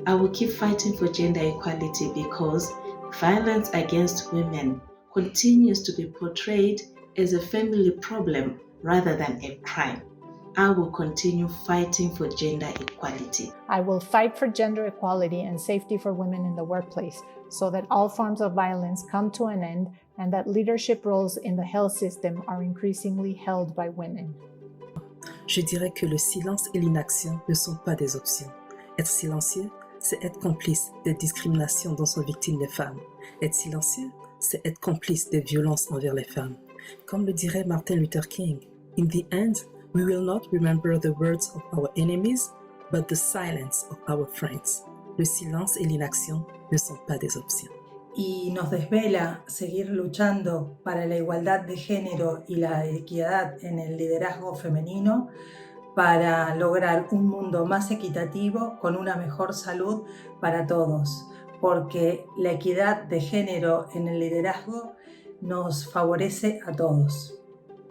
I will keep fighting for gender equality because violence against women continues to be portrayed as a family problem rather than a crime. I will continue fighting for gender equality. I will fight for gender equality and safety for women in the workplace so that all forms of violence come to an end and that leadership roles in the health system are increasingly held by women. Je dirais que le silence et l'inaction ne sont pas des options. Être silencieux, c'est être complice des discriminations dont sont victimes les femmes. Être silencieux, c'est être complice des violences envers les femmes. Comme le dirait Martin Luther King, in the end, we will not remember the words of our enemies, but the silence of our friends. Le silence et l'inaction ne sont pas des options. Y nos desvela seguir luchando para la igualdad de género y la equidad en el liderazgo femenino para lograr un mundo más equitativo con una mejor salud para todos, porque la equidad de género en el liderazgo nos favorece a todos.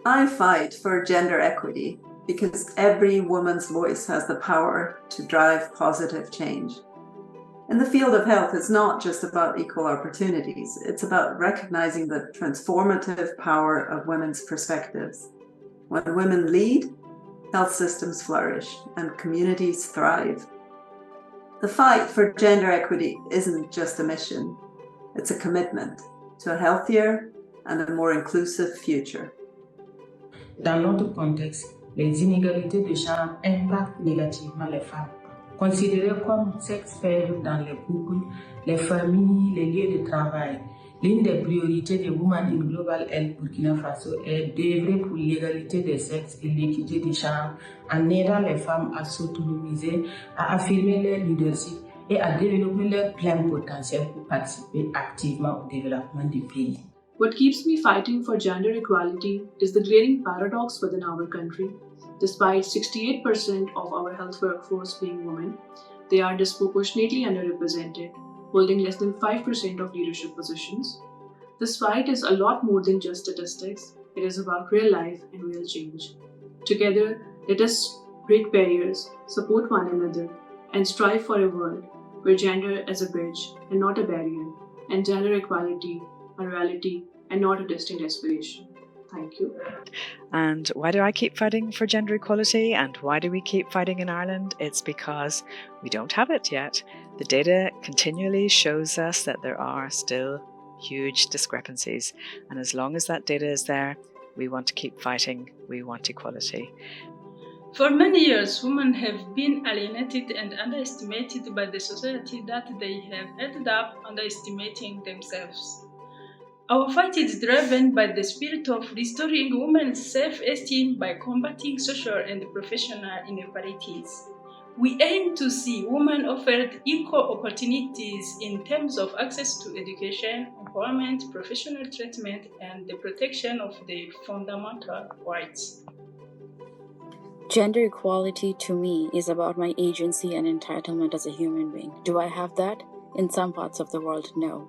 I fight for gender equity because every woman's voice has the power to drive positive change. In the field of health, it's not just about equal opportunities, it's about recognizing the transformative power of women's perspectives. When women lead, health systems flourish and communities thrive. The fight for gender equity isn't just a mission, it's a commitment to a healthier and a more inclusive future. Dans notre contexte, les inégalités de genre impactent négativement les femmes. Considérées comme sexe faible dans les couples, les familles, les lieux de travail, l'une des priorités de Women in Global Health Burkina Faso est d'œuvrer pour l'égalité des sexes et l'équité des genres en aidant les femmes à s'autonomiser, à affirmer leur leadership et à développer leur plein potentiel pour participer activement au développement du pays. What keeps me fighting for gender equality is the glaring paradox within our country. Despite 68% of our health workforce being women, they are disproportionately underrepresented, holding less than 5% of leadership positions. This fight is a lot more than just statistics. It is about real life and real change. Together, let us break barriers, support one another, and strive for a world where gender is a bridge and not a barrier, and gender equality a reality and not a distant aspiration. Thank you. And why do I keep fighting for gender equality? And why do we keep fighting in Ireland? It's because we don't have it yet. The data continually shows us that there are still huge discrepancies. And as long as that data is there, we want to keep fighting. We want equality. For many years, women have been alienated and underestimated by the society that they have ended up underestimating themselves. Our fight is driven by the spirit of restoring women's self-esteem by combating social and professional inequalities. We aim to see women offered equal opportunities in terms of access to education, employment, professional treatment, and the protection of their fundamental rights. Gender equality to me is about my agency and entitlement as a human being. Do I have that? In some parts of the world, no.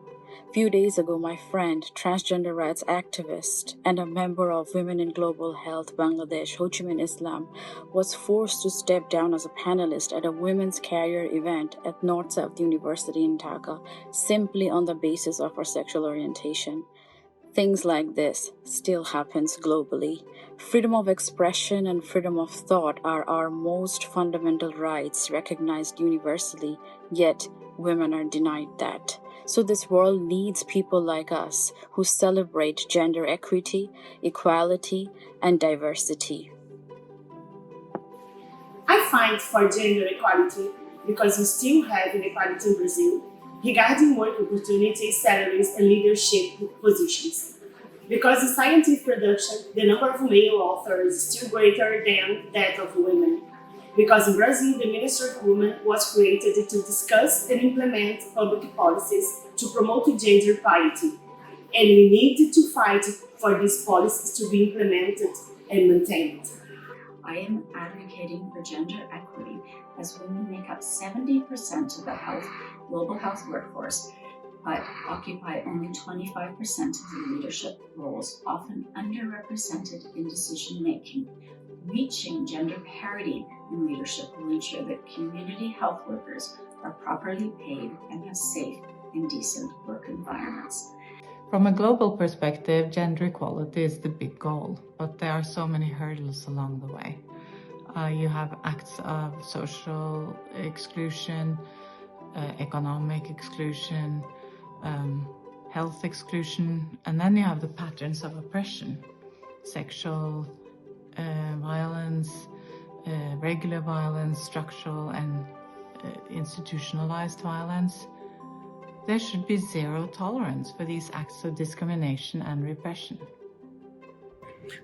A few days ago, my friend, transgender rights activist and a member of Women in Global Health Bangladesh, Ho Chi Minh Islam, was forced to step down as a panelist at a women's career event at North-South University in Dhaka, simply on the basis of her sexual orientation. Things like this still happens globally. Freedom of expression and freedom of thought are our most fundamental rights recognized universally, yet women are denied that. So this world needs people like us who celebrate gender equity, equality, and diversity. I fight for gender equality because we still have inequality in Brazil regarding work opportunities, salaries, and leadership positions. Because in scientific production, the number of male authors is still greater than that of women. Because in Brazil, the Ministry of Women was created to discuss and implement public policies to promote gender equality. And we need to fight for these policies to be implemented and maintained. I am advocating for gender equity as women make up 70% of the global health workforce, but occupy only 25% of the leadership roles, often underrepresented in decision-making. Reaching gender parity in leadership will ensure that community health workers are properly paid and have safe and decent work environments. From a global perspective, gender equality is the big goal, but there are so many hurdles along the way. You have acts of social exclusion, economic exclusion, health exclusion, and then you have the patterns of oppression, sexual violence, regular violence, structural and institutionalized violence. There should be zero tolerance for these acts of discrimination and repression.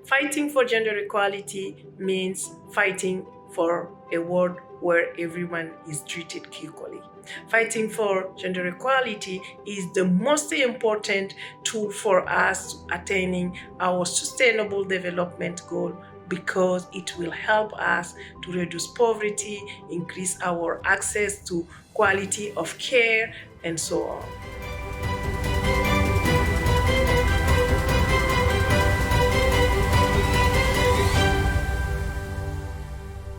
Fighting for gender equality means fighting for a world where everyone is treated equally. Fighting for gender equality is the most important tool for us attaining our sustainable development goal, because it will help us to reduce poverty, increase our access to quality of care, and so on.